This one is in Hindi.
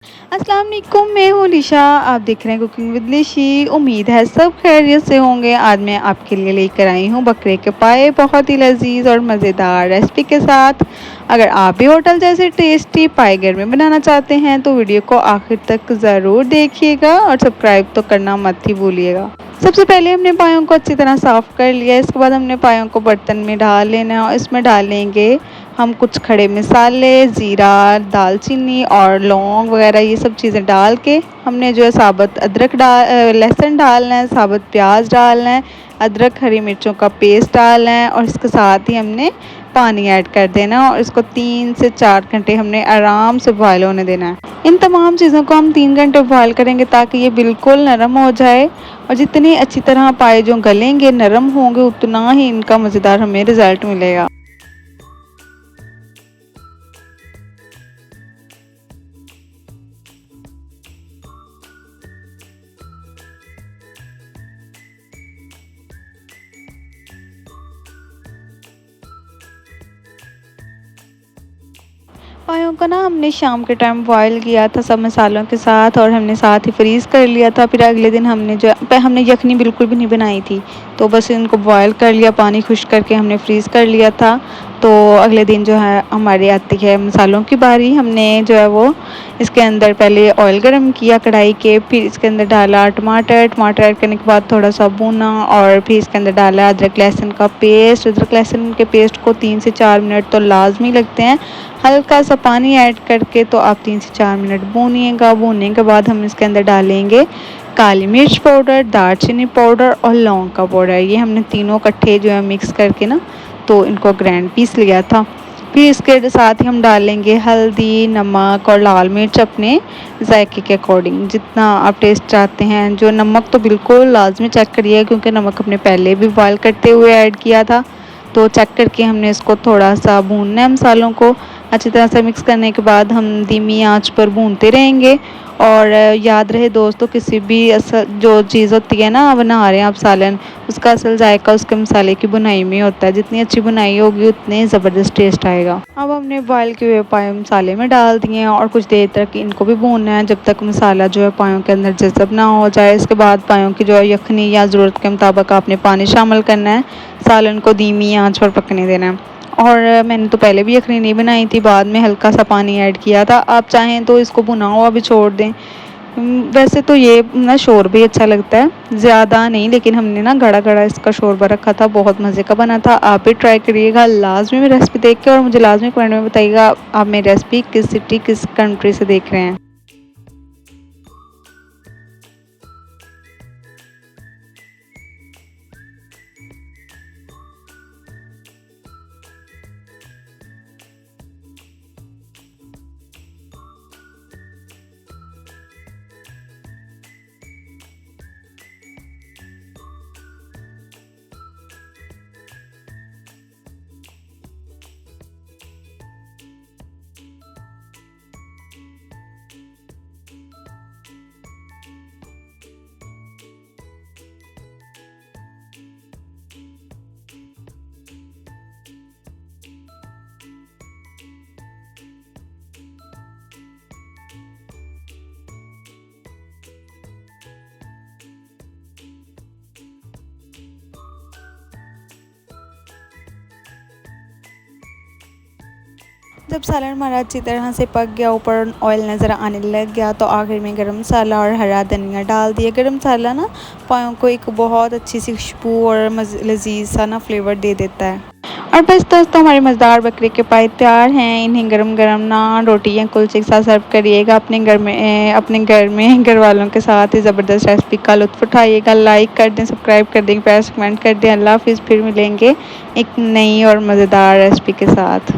अस्सलाम वालेकुम, मैं हूँ निशा। आप देख रहे हैं कुकिंग विद निशी। उम्मीद है सब खैरियत से होंगे। आज मैं आपके लिए लेकर आई हूँ बकरे के पाए, बहुत ही लजीज और मज़ेदार रेसिपी के साथ। अगर आप भी होटल जैसे टेस्टी पाए घर में बनाना चाहते हैं तो वीडियो को आखिर तक ज़रूर देखिएगा और सब्सक्राइब तो करना मत ही भूलिएगा। सबसे पहले हमने पायों को अच्छी तरह साफ़ कर लिया। इसके बाद हमने पायों को बर्तन में डाल लेना है और इसमें डालेंगे हम कुछ खड़े मसाले, ज़ीरा, दालचीनी और लौंग वगैरह ये सब चीज़ें डाल के हमने जो है साबुत लहसुन डालना है, साबुत प्याज डालना है, अदरक हरी मिर्चों का पेस्ट डालना है और इसके साथ ही हमने पानी ऐड कर देना और इसको 3 से 4 घंटे हमने आराम से बॉयल होने देना है। इन तमाम चीज़ों को हम 3 घंटे बॉयल करेंगे ताकि ये बिल्कुल नरम हो जाए और जितनी अच्छी तरह पाए जो गलेंगे, नरम होंगे, उतना ही इनका मज़ेदार हमें रिज़ल्ट मिलेगा। पायों को ना हमने शाम के टाइम बॉयल किया था सब मसालों के साथ और हमने साथ ही फ्रीज़ कर लिया था। फिर अगले दिन हमने यखनी बिल्कुल भी नहीं बनाई थी, तो बस इनको बॉयल कर लिया, पानी खुश्क करके हमने फ्रीज़ कर लिया था। तो अगले दिन जो है हमारी आती है मसालों की बारी। हमने जो है वो इसके अंदर पहले ऑयल गरम किया कढ़ाई के, फिर इसके अंदर डाला टमाटर ऐड करने के बाद थोड़ा सा भुना और फिर इसके अंदर डाला अदरक लहसुन का पेस्ट। अदरक लहसुन के पेस्ट को 3 से 4 मिनट तो लाजमी लगते हैं। हल्का सा पानी ऐड करके तो आप 3 से 4 मिनट भूनिएगा। भूनने के बाद हम इसके अंदर डालेंगे काली मिर्च पाउडर, दालचीनी पाउडर और लौंग का पाउडर। ये हमने तीनों इकट्ठे जो है मिक्स करके ना तो इनको ग्राइंड पीस लिया था। फिर इसके साथ ही हम डालेंगे हल्दी, नमक और लाल मिर्च अपने जायके के अकॉर्डिंग, जितना आप टेस्ट चाहते हैं। जो नमक तो बिल्कुल लाजमी चेक करिए क्योंकि नमक हमने पहले भी बॉयल करते हुए ऐड किया था। तो चेक करके हमने इसको थोड़ा सा भूनना है। मसालों को अच्छी तरह से मिक्स करने के बाद हम धीमी आंच पर भूनते रहेंगे। और याद रहे दोस्तों, किसी भी असल जो चीज़ होती है ना, बना रहे हैं आप सालन, उसका असल जायका उसके मसाले की बुनाई में होता है। जितनी अच्छी बुनाई होगी उतने ज़बरदस्त टेस्ट आएगा। अब हमने बॉयल किए हुए पाए मसाले में डाल दिए हैं और कुछ देर तक इनको भी भूनना है जब तक मसाला जो है पायों के अंदर जज़ब ना हो जाए। इसके बाद पायों की जो है यखनी या ज़रूरत के मुताबिक आपने पानी शामिल करना है। सालन को धीमी आंच पर पकने देना है। और मैंने तो पहले भी यखनी नहीं बनाई थी, बाद में हल्का सा पानी ऐड किया था। आप चाहें तो इसको भुना हुआ भी छोड़ दें। वैसे तो ये ना शोरबा अच्छा लगता है, ज़्यादा नहीं, लेकिन हमने ना गड़ा गड़ा इसका शोरबा रखा था, बहुत मज़े का बना था। आप भी ट्राई करिएगा लाजमी में रेसिपी देख के और मुझे लाजमी कमेंट में बताइएगा आप मेरी रेसिपी किस सिटी किस कंट्री से देख रहे हैं। जब सालन हमारा अच्छी तरह से पक गया, ऊपर ऑयल नज़र आने लग गया, तो आखिर में गरम मसाला और हरा धनिया डाल दिया। गरम मसाला ना पायों को एक बहुत अच्छी सी खुशबू और लजीज सा ना फ्लेवर दे देता है। और बस दोस्तों, हमारे मज़ेदार बकरे के पाए तैयार हैं। इन्हें गरम गरम नान, रोटी या कुलचे के साथ सर्व करिएगा अपने घर में घर वालों के साथ। ही ज़बरदस्त रेसिपी का लुत्फ़ उठाइएगा। लाइक कर दें, सब्सक्राइब कर दें, प्यार से कमेंट कर दें। अल्लाह हाफ़िज़। फिर मिलेंगे एक नई और मज़ेदार रेसिपी के साथ।